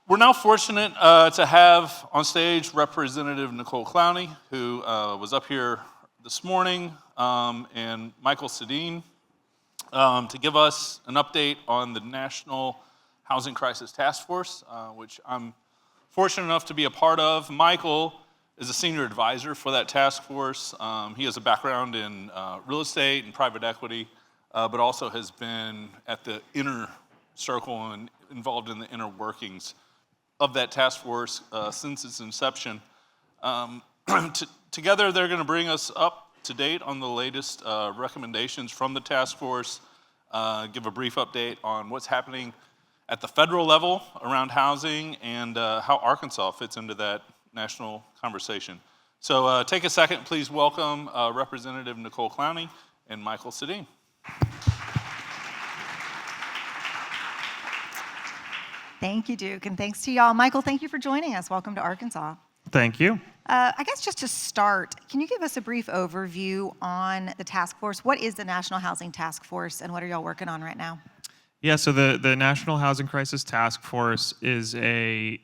We're now fortunate to have on stage Representative Nicole Clowney, who was up here this morning, and Michael Saadine, to give us an update on the National Housing Crisis Task Force, which I'm fortunate enough to be a part of. Michael is a senior advisor for that task force. He has a background in real estate and private equity, but also has been at the inner circle and involved in the inner workings of that task force since its inception. Together, they're going to bring us up to date on the latest recommendations from the task force, give a brief update on what's happening at the federal level around housing and how Arkansas fits into that national conversation. So take a second, please welcome Representative Nicole Clowney and Michael Saadine. Thank you, Duke, and thanks to y'all. Michael, thank you for joining us. Welcome to Arkansas. Thank you. I guess just to start, can you give us a brief overview on the task force? What is the National Housing Task Force, and what are y'all working on right now? Yeah, so the National Housing Crisis Task Force is a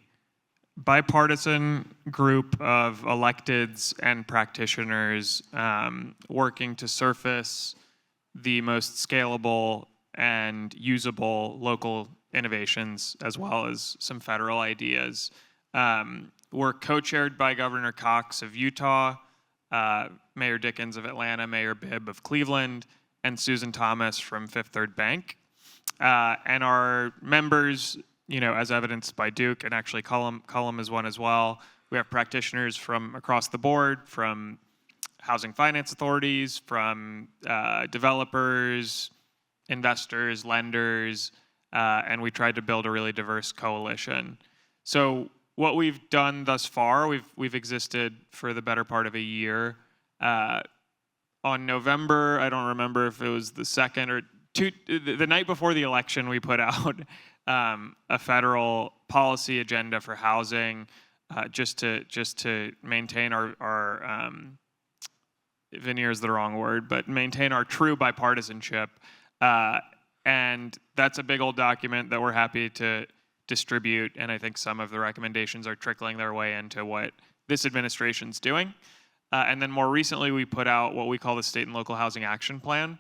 bipartisan group of electeds and practitioners working to surface the most scalable and usable local innovations, as well as some federal ideas. We're co-chaired by Governor Cox of Utah, Mayor Dickens of Atlanta, Mayor Bibb of Cleveland, and Susan Thomas from Fifth Third Bank. And our members, as evidenced by Duke, and actually Cullum is one as well. We have practitioners from across the board, from housing finance authorities, from developers, investors, lenders, and we tried to build a really diverse coalition. So what we've done thus far, we've existed for the better part of a year. On November, I don't remember if it was the second or the night before the election, we put out a federal policy agenda for housing, just to maintain our veneer is the wrong word, but maintain our true bipartisanship. And that's a big old document that we're happy to distribute, and I think some of the recommendations are trickling their way into what this administration's doing. And then more recently, we put out what we call the State and Local Housing Action Plan,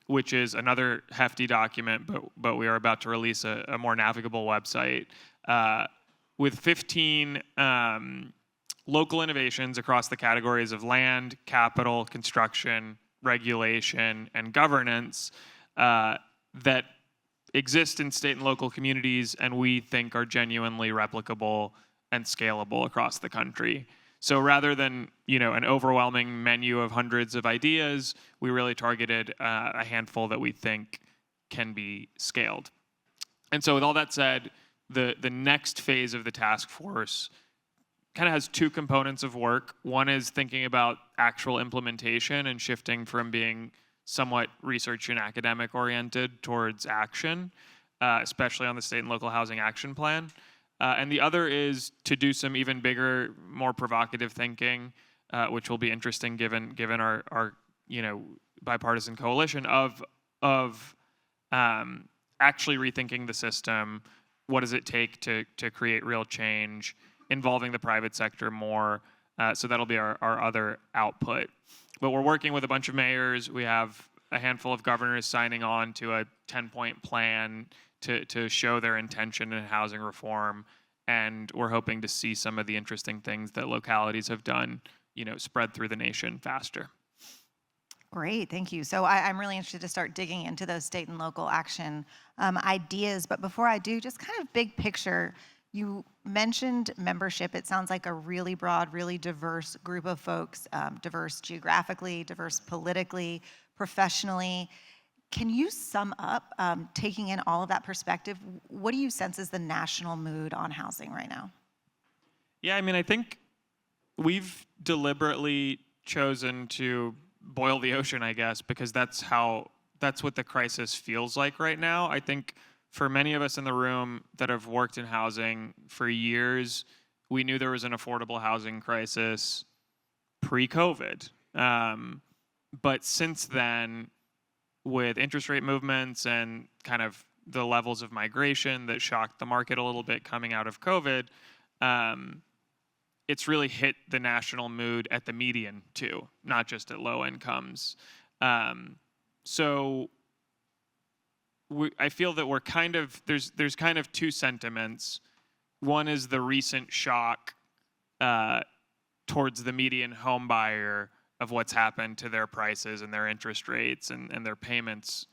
which is another hefty document, but we are about to release a more navigable website with 15 local innovations across the categories of land, capital, construction, regulation, and governance that exist in state and local communities, and we think are genuinely replicable and scalable across the country. So rather than an overwhelming menu of hundreds of ideas, we really targeted a handful that we think can be scaled. And so with all that said, the next phase of the task force kind of has two components of work. One is thinking about actual implementation and shifting from being somewhat research and academic oriented towards action, especially on the State and Local Housing Action Plan. And the other is to do some even bigger, more provocative thinking, which will be interesting given our bipartisan coalition of actually rethinking the system. What does it take to create real change, involving the private sector more? So that'll be our other output. But we're working with a bunch of mayors. We have a handful of governors signing on to a 10-point plan to show their intention in housing reform. And we're hoping to see some of the interesting things that localities have done, spread through the nation faster. Great, thank you. So I'm really interested to start digging into those state and local action ideas. But before I do, just kind of big picture, you mentioned membership. It sounds like a really broad, really diverse group of folks, diverse geographically, diverse politically, professionally. Can you sum up, taking in all of that perspective, what do you sense is the national mood on housing right now? Yeah, I think we've deliberately chosen to boil the ocean, I guess, because that's what the crisis feels like right now. I think for many of us in the room that have worked in housing for years, we knew there was an affordable housing crisis pre-COVID. But since then, with interest rate movements and kind of the levels of migration that shocked the market a little bit coming out of COVID, it's really hit the national mood at the median too, not just at low incomes. So I feel that we're kind of, there's kind of two sentiments. One is the recent shock towards the median home buyer of what's happened to their prices and their interest rates and their payments,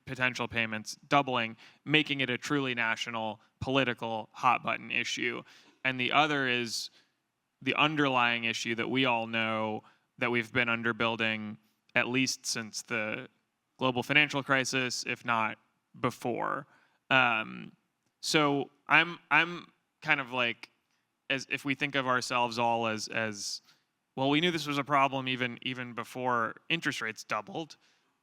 potential payments doubling, making it a truly national political hot button issue. And the other is the underlying issue that we all know that we've been underbuilding at least since the global financial crisis, if not before. So I'm kind of like, as if we think of ourselves all as well, we knew this was a problem even before interest rates doubled.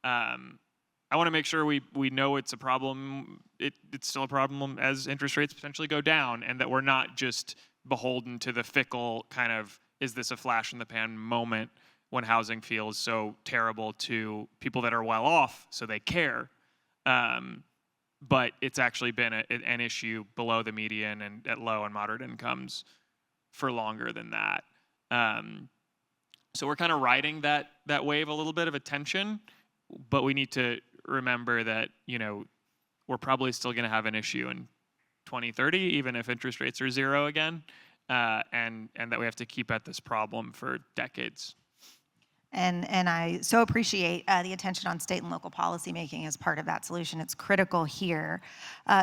I want to make sure we know it's a problem. It's still a problem as interest rates potentially go down, and that we're not just beholden to the fickle kind of, is this a flash in the pan moment when housing feels so terrible to people that are well off, so they care. But it's actually been an issue below the median and at low and moderate incomes for longer than that. So we're kind of riding that wave a little bit of attention, but we need to remember that, we're probably still going to have an issue in 2030, even if interest rates are zero again, and that we have to keep at this problem for decades. And I so appreciate the attention on state and local policymaking as part of that solution. It's critical here.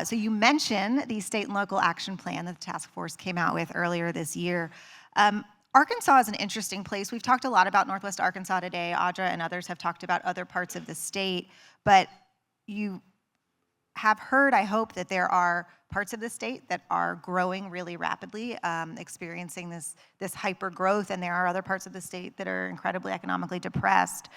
So you mentioned the state and local action plan that the task force came out with earlier this year. Arkansas is an interesting place. We've talked a lot about Northwest Arkansas today. Audra and others have talked about other parts of the state, but you have heard, I hope, that there are parts of the state that are growing really rapidly, experiencing this hyper growth, and there are other parts of the state that are incredibly economically depressed.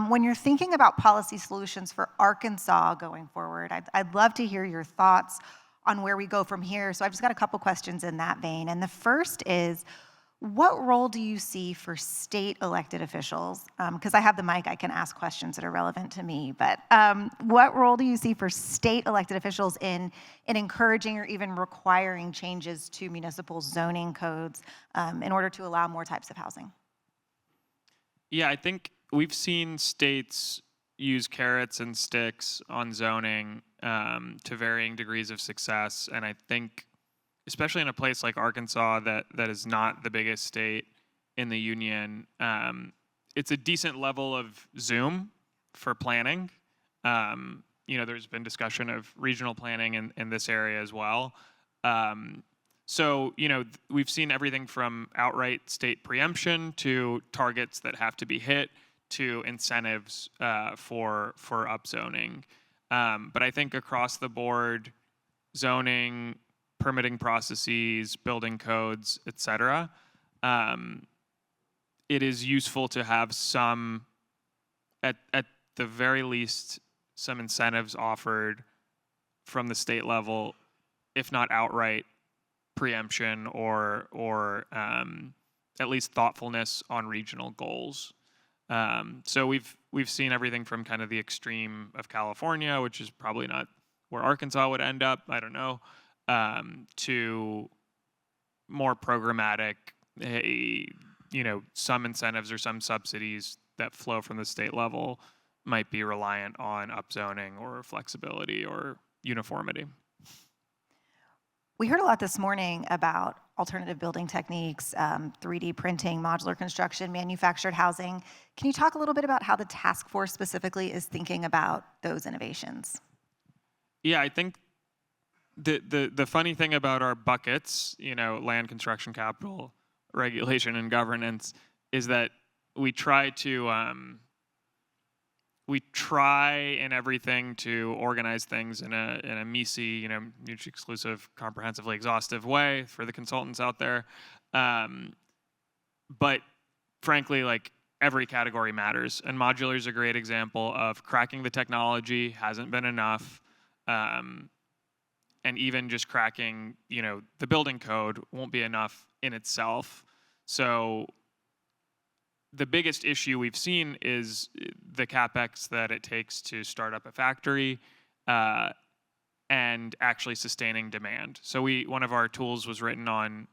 When you're thinking about policy solutions for Arkansas going forward, I'd love to hear your thoughts on where we go from here. So I've just got a couple questions in that vein. And the first is, what role do you see for state elected officials? Because I have the mic, I can ask questions that are relevant to me. But what role do you see for state elected officials in encouraging or even requiring changes to municipal zoning codes in order to allow more types of housing? Yeah, I think we've seen states use carrots and sticks on zoning to varying degrees of success. And I think, especially in a place like Arkansas that is not the biggest state in the union, it's a decent level of Zoom for planning. There's been discussion of regional planning in this area as well. So we've seen everything from outright state preemption to targets that have to be hit to incentives for upzoning. But I think across the board, zoning, permitting processes, building codes, et cetera, it is useful to have some, at the very least, some incentives offered from the state level, if not outright preemption or at least thoughtfulness on regional goals. So we've seen everything from kind of the extreme of California, which is probably not where Arkansas would end up, I don't know, to more programmatic, some incentives or some subsidies that flow from the state level might be reliant on upzoning or flexibility or uniformity. We heard a lot this morning about alternative building techniques, 3D printing, modular construction, manufactured housing. Can you talk a little bit about how the task force specifically is thinking about those innovations? Yeah, I think the funny thing about our buckets, land, construction, capital, regulation, and governance, is that we try in everything to organize things in a MECE, mutually exclusive, comprehensively exhaustive way for the consultants out there. But frankly, every category matters, and modular is a great example of cracking the technology hasn't been enough. And even just cracking, the building code won't be enough in itself. So the biggest issue we've seen is the CapEx that it takes to start up a factory. and actually sustaining demand. So one of our tools was written on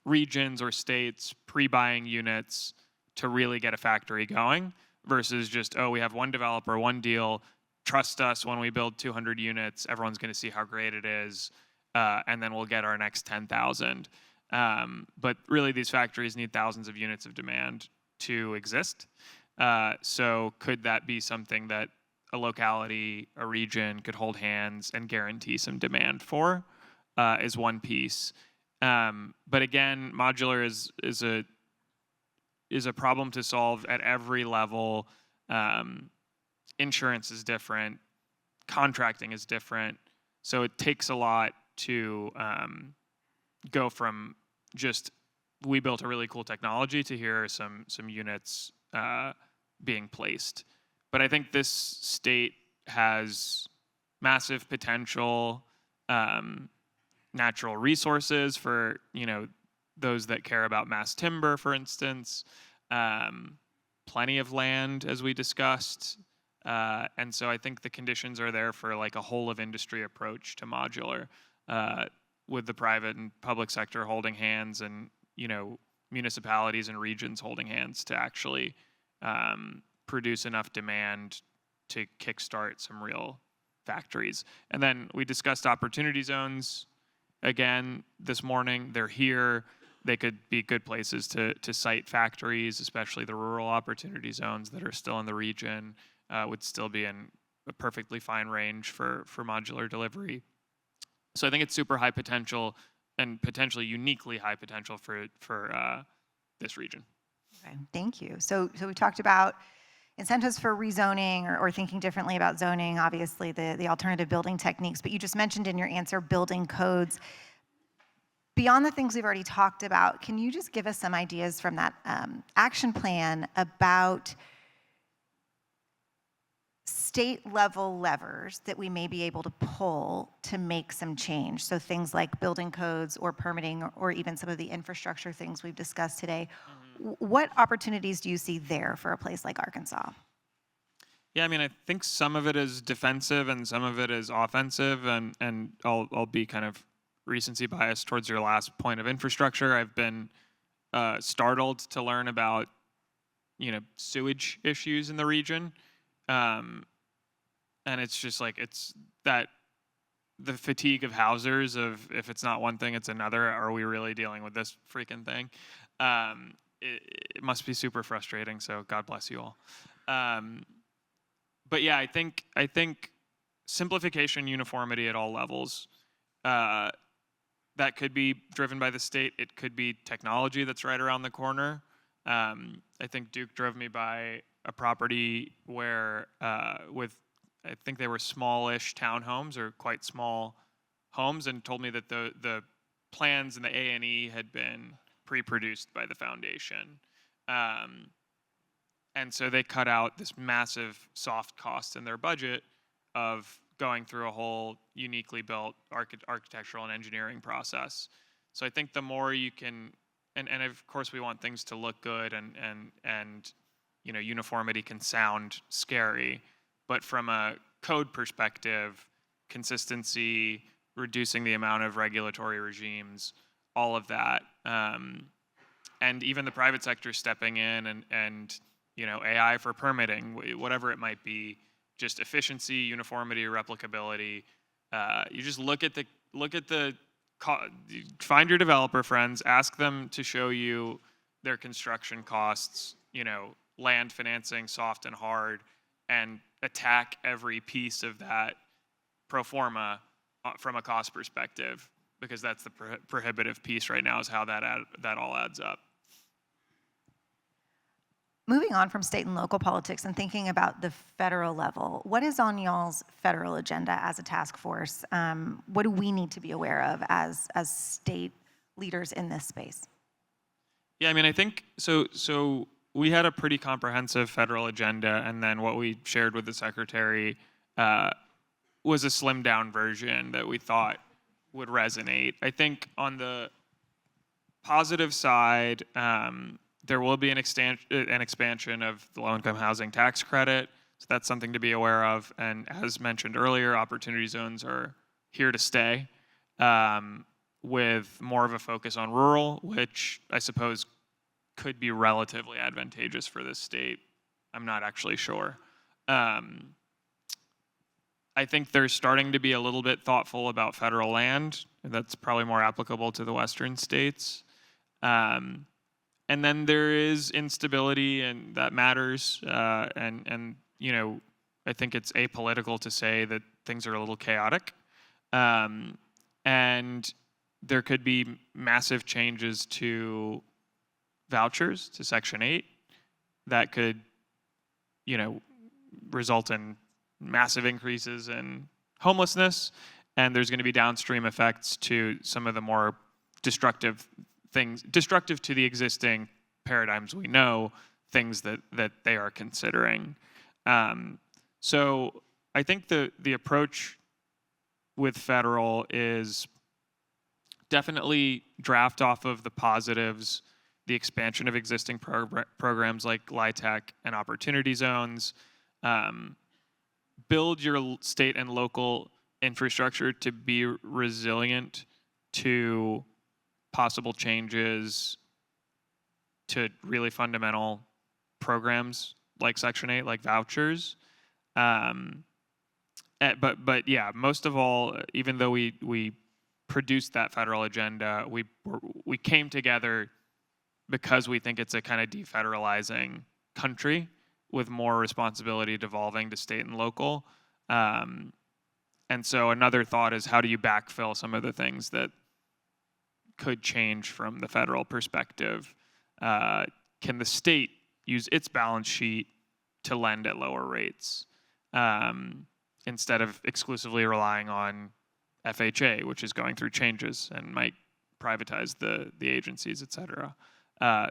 regions or states pre-buying units to really get a factory going versus just, oh, we have one developer, one deal, trust us when we build 200 units, everyone's going to see how great it is, and then we'll get our next 10,000. But really, these factories need thousands of units of demand to exist. So could that be something that a locality, a region could hold hands and guarantee some demand for, is one piece. But again, modular is a problem to solve at every level. Insurance is different, contracting is different, so it takes a lot to go from just we built a really cool technology to here are some units being placed. But I think this state has massive potential, natural resources for those that care about mass timber, for instance, plenty of land, as we discussed. And so I think the conditions are there for like a whole of industry approach to modular, with the private and public sector holding hands and, municipalities and regions holding hands to actually produce enough demand to kickstart some real factories. And then we discussed opportunity zones again this morning. They're here. They could be good places to site factories, especially the rural opportunity zones that are still in the region, would still be in a perfectly fine range for modular delivery. So I think it's super high potential and potentially uniquely high potential for this region. Okay, thank you. So we talked about incentives for rezoning or thinking differently about zoning, obviously the alternative building techniques, but you just mentioned in your answer building codes. Beyond the things we've already talked about, can you just give us some ideas from that action plan about state-level levers that we may be able to pull to make some change? So things like building codes or permitting or even some of the infrastructure things we've discussed today. What opportunities do you see there for a place like Arkansas? Yeah, I mean, I think some of it is defensive and some of it is offensive, and I'll be kind of recency bias towards your last point of infrastructure. I've been startled to learn about sewage issues in the region, and it's just like it's that the fatigue of housers of if it's not one thing it's another. Are we really dealing with this freaking thing? It must be super frustrating. So God bless you all. But yeah, I think simplification, uniformity at all levels. That could be driven by the state. It could be technology that's right around the corner. I think Duke drove me by a property where I think they were smallish townhomes or quite small homes, and told me that the plans and the A&E had been pre-produced by the foundation. And so they cut out this massive soft cost in their budget of going through a whole uniquely built architectural and engineering process. So I think the more you can, and of course we want things to look good and uniformity can sound scary, but from a code perspective, consistency, reducing the amount of regulatory regimes, all of that, and even the private sector stepping in and AI for permitting, whatever it might be, just efficiency, uniformity, replicability. You just look at the find your developer friends, ask them to show you their construction costs, land financing, soft and hard, and attack every piece of that pro forma from a cost perspective, because that's the prohibitive piece right now, is how that all adds up. Moving on from state and local politics and thinking about the federal level, what is on y'all's federal agenda as a task force? What do we need to be aware of as state leaders in this space? Yeah, I mean, I think so we had a pretty comprehensive federal agenda, and then what we shared with the secretary was a slimmed down version that we thought would resonate. I think on the positive side, there will be an expansion of the low-income housing tax credit. So that's something to be aware of. And as mentioned earlier, opportunity zones are here to stay, with more of a focus on rural, which I suppose could be relatively advantageous for this state. I'm not actually sure. I think they're starting to be a little bit thoughtful about federal land. That's probably more applicable to the western states. And then there is instability, and that matters. And you know, I think it's apolitical to say that things are a little chaotic. And there could be massive changes to vouchers, to Section 8, that could, you know, result in massive increases in homelessness, and there's going to be downstream effects to some of the more destructive things, destructive to the existing paradigms we know, things that they are considering. So I think the approach with federal is definitely draft off of the positives, the expansion of existing programs like LIHTC and opportunity zones, build your state and local infrastructure to be resilient to possible changes to really fundamental programs like Section 8, like vouchers. But yeah, most of all, even though we produced that federal agenda, we came together because we think it's a kind of defederalizing country with more responsibility devolving to state and local. And so another thought is, how do you backfill some of the things that could change from the federal perspective? Can the state use its balance sheet to lend at lower rates instead of exclusively relying on FHA, which is going through changes and might privatize the agencies, et cetera?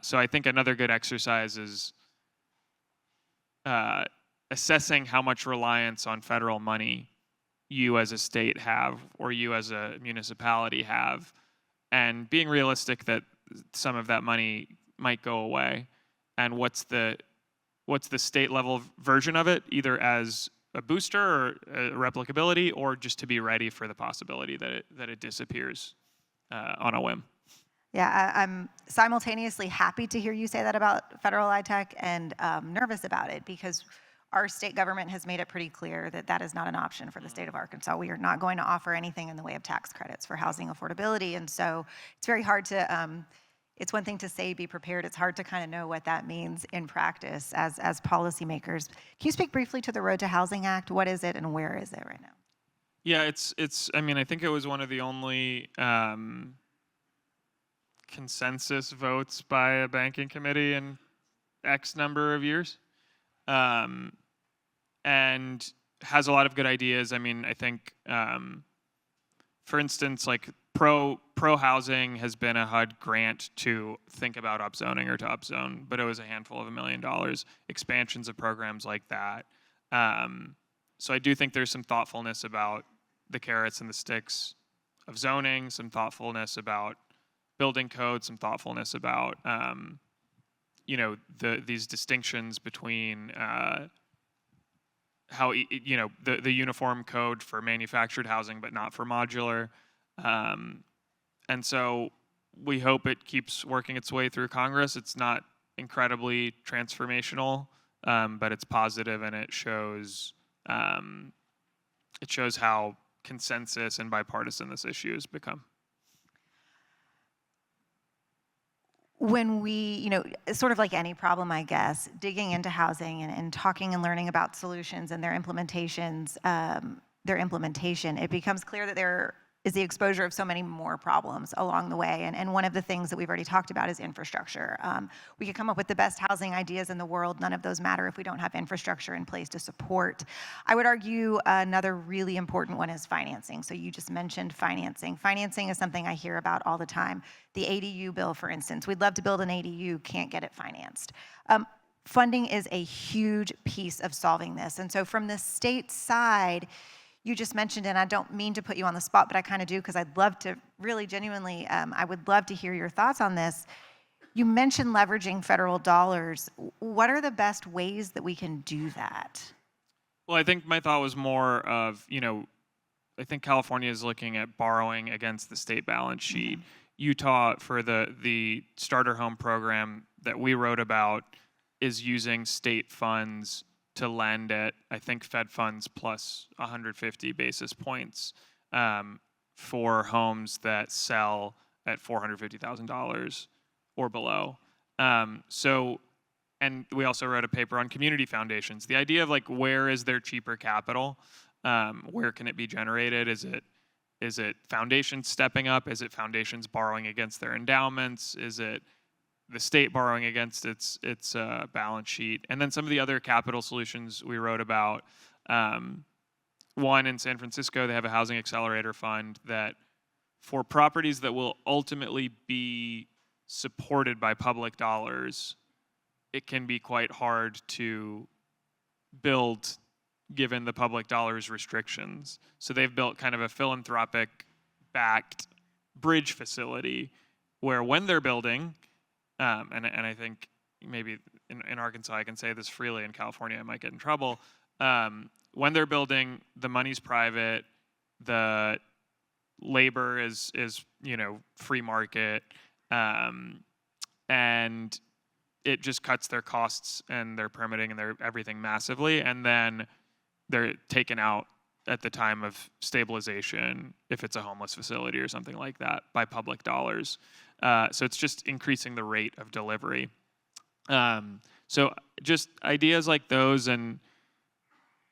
So I think another good exercise is assessing how much reliance on federal money you as a state have, or you as a municipality have, and being realistic that some of that money might go away, and what's the state level version of it, either as a booster or a replicability, or just to be ready for the possibility that it disappears on a whim. Yeah, I'm simultaneously happy to hear you say that about federal LIHTC and nervous about it, because our state government has made it pretty clear that that is not an option for the state of Arkansas. We are not going to offer anything in the way of tax credits for housing affordability. And so it's very hard to, it's one thing to say be prepared. It's hard to kind of know what that means in practice as policymakers. Can you speak briefly to the Road to Housing Act? What is it and where is it right now? Yeah, it's. I mean, I think it was one of the only consensus votes by a banking committee in X number of years, and has a lot of good ideas. I mean, I think, for instance, like pro housing has been a HUD grant to think about upzoning or to upzone, but it was a handful of $1 million. Expansions of programs like that. So I do think there's some thoughtfulness about the carrots and the sticks of zoning, some thoughtfulness about building code, some thoughtfulness about these distinctions between how the uniform code for manufactured housing but not for modular, and so we hope it keeps working its way through Congress. It's not incredibly transformational, but it's positive, and it shows how consensus and bipartisan this issue has become. When we, sort of like any problem, I guess, digging into housing and talking and learning about solutions and their implementation, it becomes clear that there is the exposure of so many more problems along the way. And one of the things that we've already talked about is infrastructure. We could come up with the best housing ideas in the world. None of those matter if we don't have infrastructure in place to support. I would argue another really important one is financing. So you just mentioned financing. Financing is something I hear about all the time. The ADU bill, for instance. We'd love to build an ADU, can't get it financed. Funding is a huge piece of solving this. And so from the state side, you just mentioned, and I don't mean to put you on the spot, but I kind of do, because I'd love to really genuinely, I would love to hear your thoughts on this. You mentioned leveraging federal dollars. What are the best ways that we can do that? Well, I think my thought was more of, I think California is looking at borrowing against the state balance sheet. Utah, for the starter home program that we wrote about, is using state funds to lend at, I think, Fed funds plus 150 basis points for homes that sell at $450,000 or below. And we also wrote a paper on community foundations. The idea of like, where is there cheaper capital? Where can it be generated? Is it foundations stepping up? Is it foundations borrowing against their endowments? Is it the state borrowing against its balance sheet? And then some of the other capital solutions we wrote about. One, in San Francisco, they have a housing accelerator fund that, for properties that will ultimately be supported by public dollars, it can be quite hard to build given the public dollars restrictions. So they've built kind of a philanthropic-backed bridge facility where when they're building, and I think maybe in Arkansas I can say this freely, in California I might get in trouble, when they're building, the money's private, the labor is free market, and it just cuts their costs and their permitting and their everything massively, and then they're taken out at the time of stabilization, if it's a homeless facility or something like that, by public dollars. So it's just increasing the rate of delivery. So just ideas like those, and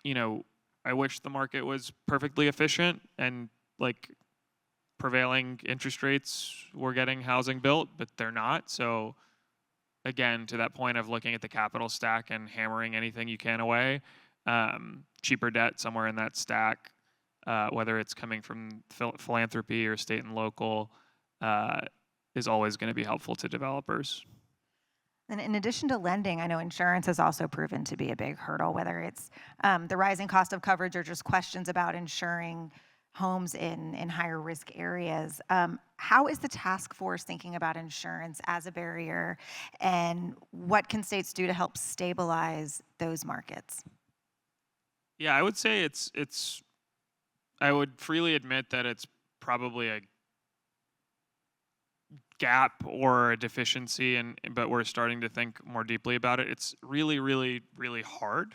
I wish the market was perfectly efficient and like prevailing interest rates were getting housing built, but they're not. So again, to that point of looking at the capital stack and hammering anything you can away, cheaper debt somewhere in that stack, whether it's coming from philanthropy or state and local, is always going to be helpful to developers. And in addition to lending, I know insurance has also proven to be a big hurdle, whether it's the rising cost of coverage or just questions about insuring homes in higher risk areas. How is the task force thinking about insurance as a barrier, and what can states do to help stabilize those markets? Yeah, I would say I would freely admit that it's probably a gap or a deficiency, but we're starting to think more deeply about it. It's really, really, really hard.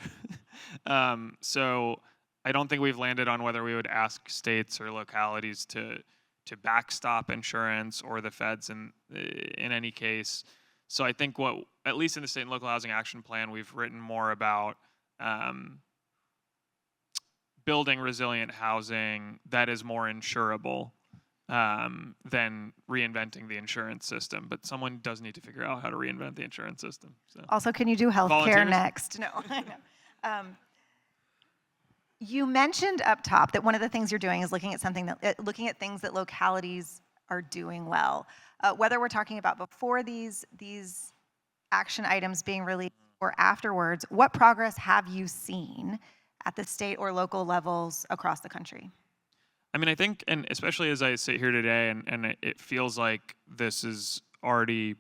So I don't think we've landed on whether we would ask states or localities to backstop insurance or the feds in any case. So I think at least in the State and Local Housing Action Plan, we've written more about building resilient housing that is more insurable than reinventing the insurance system. But someone does need to figure out how to reinvent the insurance system. So. Also, can you do healthcare Volunteers? next? No, I know. You mentioned up top that one of the things you're doing is looking at things that localities are doing well. Whether we're talking about before these action items being released or afterwards, what progress have you seen at the state or local levels across the country? I mean, I think, and especially as I sit here today, and it feels like this is already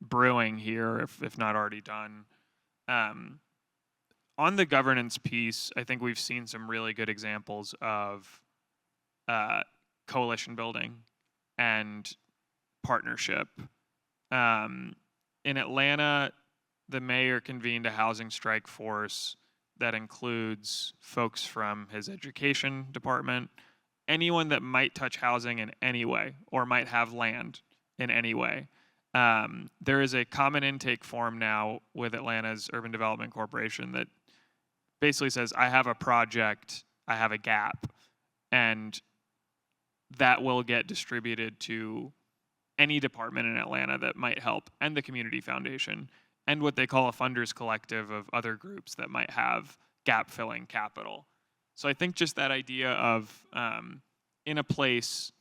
brewing here, if not already done. On the governance piece, I think we've seen some really good examples of coalition building and partnership. In Atlanta, the mayor convened a housing strike force that includes folks from his education department, anyone that might touch housing in any way or might have land in any way. There is a common intake form now with Atlanta's Urban Development Corporation that basically says, I have a project, I have a gap, and that will get distributed to any department in Atlanta that might help, and the community foundation, and what they call a funders collective of other groups that might have gap-filling capital. So I think just that idea of, in a place,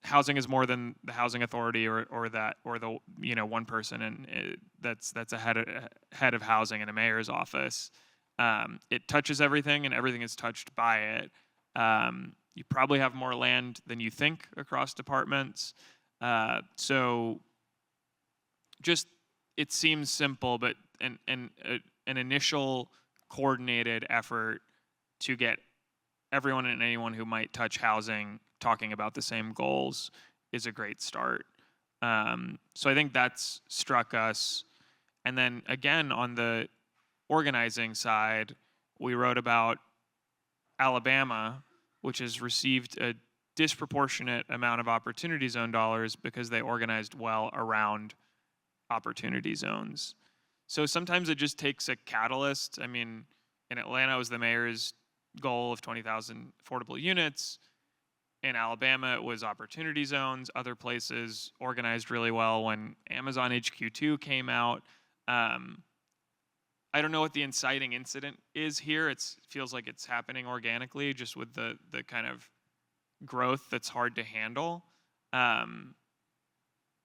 housing is more than the housing authority or the one person and that's a head of housing in a mayor's office. It touches everything, and everything is touched by it. You probably have more land than you think across departments. So just, it seems simple, but an initial coordinated effort to get everyone and anyone who might touch housing talking about the same goals is a great start. So I think that's struck us. And then again, on the organizing side, we wrote about Alabama, which has received a disproportionate amount of opportunity zone dollars because they organized well around opportunity zones. So sometimes it just takes a catalyst. I mean, in Atlanta, it was the mayor's goal of 20,000 affordable units. In Alabama, it was opportunity zones. Other places organized really well when Amazon HQ2 came out. I don't know what the inciting incident is here. It feels like it's happening organically, just with the kind of growth that's hard to handle.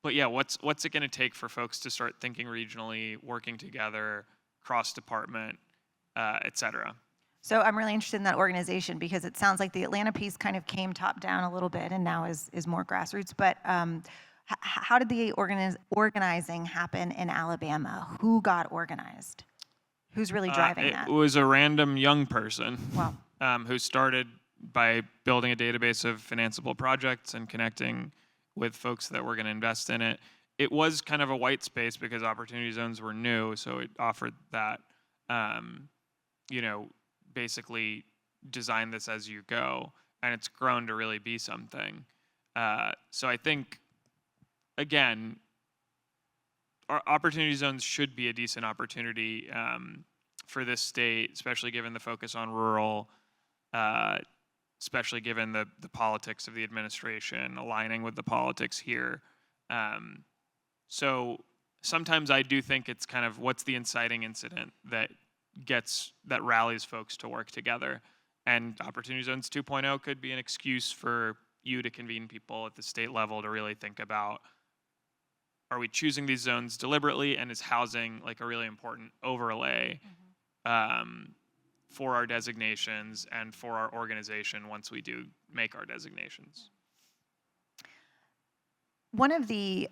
But yeah, what's it going to take for folks to start thinking regionally, working together, cross-department, et cetera? So I'm really interested in that organization because it sounds like the Atlanta piece kind of came top down a little bit and now is more grassroots. But how did the organizing happen in Alabama? Who got organized? Who's really driving that? It was a random young person Wow. who started by building a database of financeable projects and connecting with folks that were going to invest in it. It was kind of a white space because opportunity zones were new, so it offered that, basically design this as you go, and it's grown to really be something. So I think, again, our opportunity zones should be a decent opportunity for this state, especially given the focus on rural, especially given the politics of the administration aligning with the politics here. So sometimes I do think it's kind of what's the inciting incident that rallies folks to work together. And Opportunity Zones 2.0 could be an excuse for you to convene people at the state level to really think about, are we choosing these zones deliberately, and is housing like a really important overlay for our designations and for our organization once we do make our designations? One of the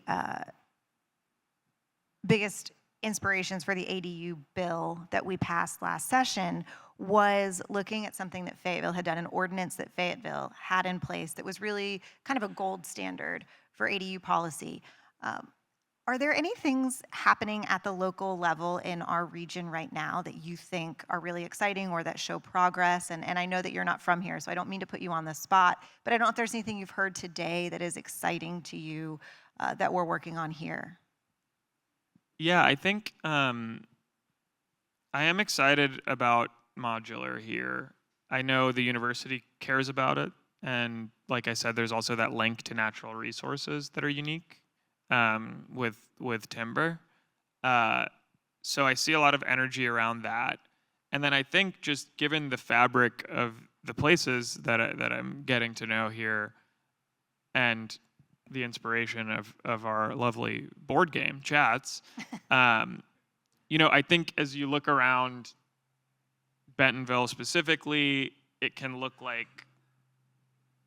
biggest inspirations for the ADU bill that we passed last session was looking at something that Fayetteville had done, an ordinance that Fayetteville had in place that was really kind of a gold standard for ADU policy. Are there any things happening at the local level in our region right now that you think are really exciting or that show progress? And I know that you're not from here, so I don't mean to put you on the spot, but I don't know if there's anything you've heard today that is exciting to you that we're working on here. Yeah, I think I am excited about modular here. I know the university cares about it, and like I said, there's also that link to natural resources that are unique with timber. So I see a lot of energy around that. And then I think just given the fabric of the places that I'm getting to know here, and the inspiration of our lovely board game chats, I think as you look around Bentonville specifically, it can look like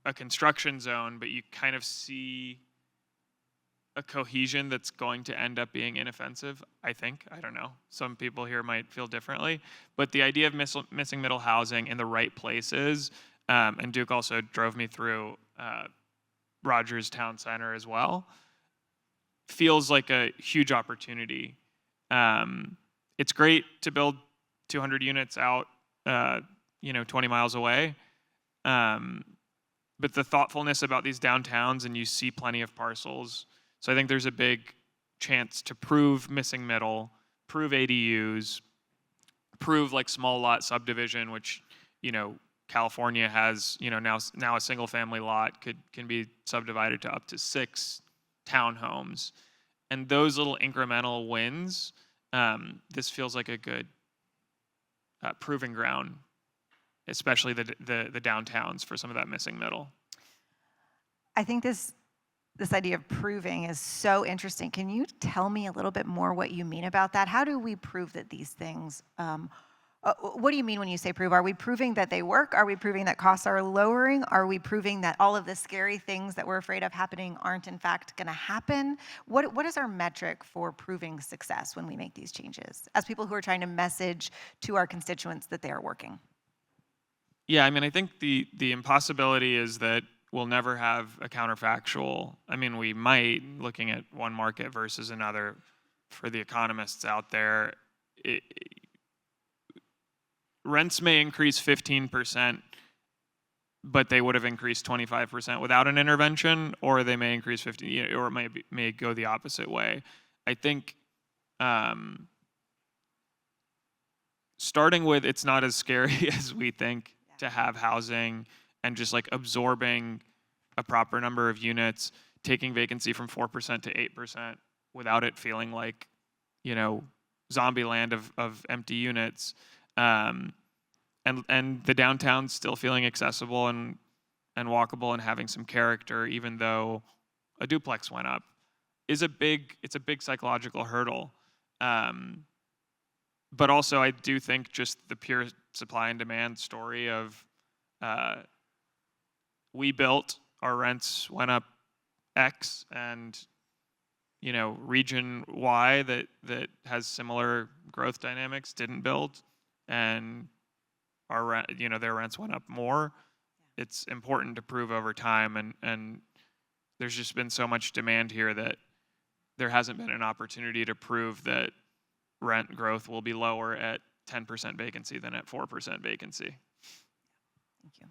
a construction zone, but you kind of see a cohesion that's going to end up being inoffensive, I think. I don't know. Some people here might feel differently. But the idea of missing middle housing in the right places, and Duke also drove me through Rogers Town Center as well, feels like a huge opportunity. It's great to build 200 units out, 20 miles away. But the thoughtfulness about these downtowns, and you see plenty of parcels. So I think there's a big chance to prove missing middle, prove ADUs, prove like small lot subdivision, which, California has, now a single family lot can be subdivided to up to 6 townhomes. And those little incremental wins, this feels like a good proving ground, especially the downtowns for some of that missing middle. I think this idea of proving is so interesting. Can you tell me a little bit more what you mean about that? How do we prove that these things What do you mean when you say prove? Are we proving that they work? Are we proving that costs are lowering? Are we proving that all of the scary things that we're afraid of happening aren't in fact going to happen? What is our metric for proving success when we make these changes as people who are trying to message to our constituents that they are working? Yeah, I mean, I think the impossibility is that we'll never have a counterfactual. I mean, we might, looking at one market versus another. For the economists out there, rents may increase 15%, but they would have increased 25% without an intervention, or they may increase 15, or it may go the opposite way. I think starting with it's not as scary as we think to have housing and just like absorbing a proper number of units, taking vacancy from 4% to 8% without it feeling like, zombie land of empty units. And the downtown still feeling accessible and walkable and having some character, even though a duplex went up, it's a big psychological hurdle. But also, I do think just the pure supply and demand story of we built, our rents went up X, and region Y that has similar growth dynamics didn't build, and their rents went up more. It's important to prove over time, and there's just been so much demand here that there hasn't been an opportunity to prove that rent growth will be lower at 10% vacancy than at 4% vacancy. Thank you.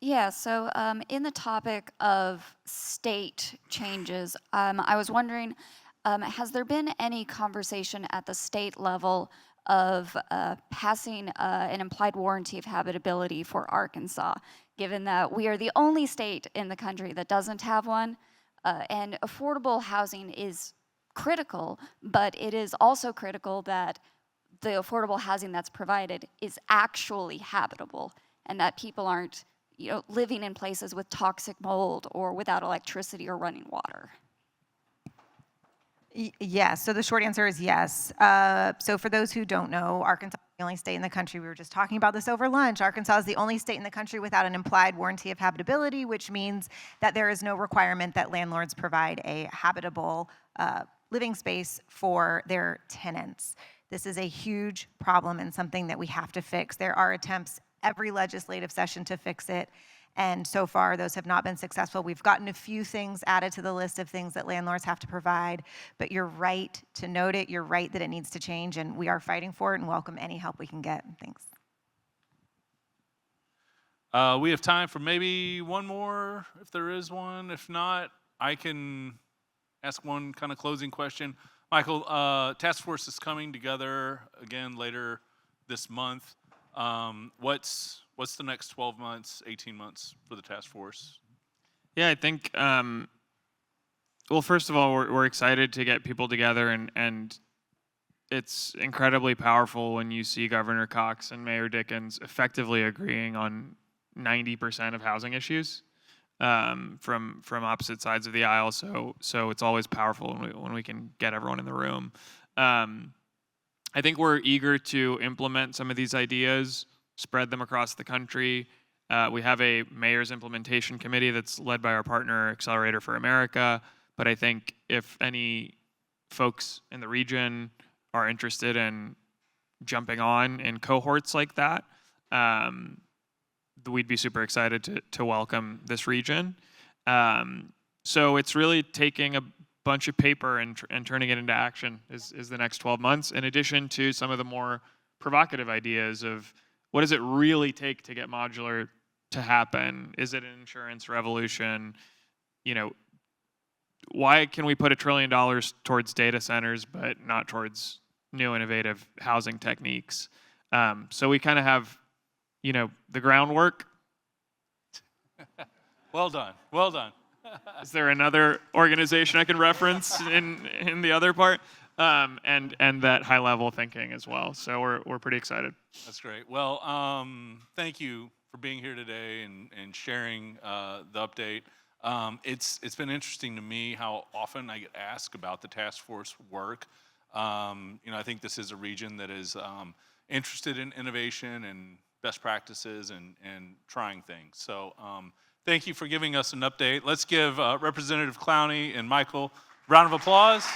Yeah, so in the topic of state changes, I was wondering, has there been any conversation at the state level of passing an implied warranty of habitability for Arkansas, given that we are the only state in the country that doesn't have one? And affordable housing is critical, but it is also critical that the affordable housing that's provided is actually habitable and that people aren't living in places with toxic mold or without electricity or running water. Yes, so the short answer is yes. So for those who don't know, Arkansas is the only state in the country, we were just talking about this over lunch, Arkansas is the only state in the country without an implied warranty of habitability, which means that there is no requirement that landlords provide a habitable living space for their tenants. This is a huge problem and something that we have to fix. There are attempts every legislative session to fix it, and so far those have not been successful. We've gotten a few things added to the list of things that landlords have to provide, but you're right to note it, you're right that it needs to change, and we are fighting for it and welcome any help we can get. Thanks. We have time for maybe one more, if there is one. If not, I can ask one kind of closing question. Michael, Taskforce is coming together again later this month. What's the next 12 months, 18 months for the task force? Yeah, I think, well, first of all, we're excited to get people together, and it's incredibly powerful when you see Governor Cox and Mayor Dickens effectively agreeing on 90% of housing issues from opposite sides of the aisle. So it's always powerful when we can get everyone in the room. I think we're eager to implement some of these ideas, spread them across the country. We have a mayor's implementation committee that's led by our partner, Accelerator for America. But I think if any folks in the region are interested in jumping on in cohorts like that, we'd be super excited to welcome this region. So it's really taking a bunch of paper and turning it into action is the next 12 months, in addition to some of the more provocative ideas of what does it really take to get modular to happen? Is it an insurance revolution? Why can we put $1 trillion towards data centers but not towards new innovative housing techniques? So we kind of have, the groundwork. Well done. Well done. Is there another organization I can reference in the other part? and that high level thinking as well. So we're pretty excited. That's great. Well, thank you for being here today and sharing the update. It's been interesting to me how often I get asked about the task force work. I think this is a region that is interested in innovation and best practices and trying things. So thank you for giving us an update. Let's give Representative Clowney and Michael a round of applause.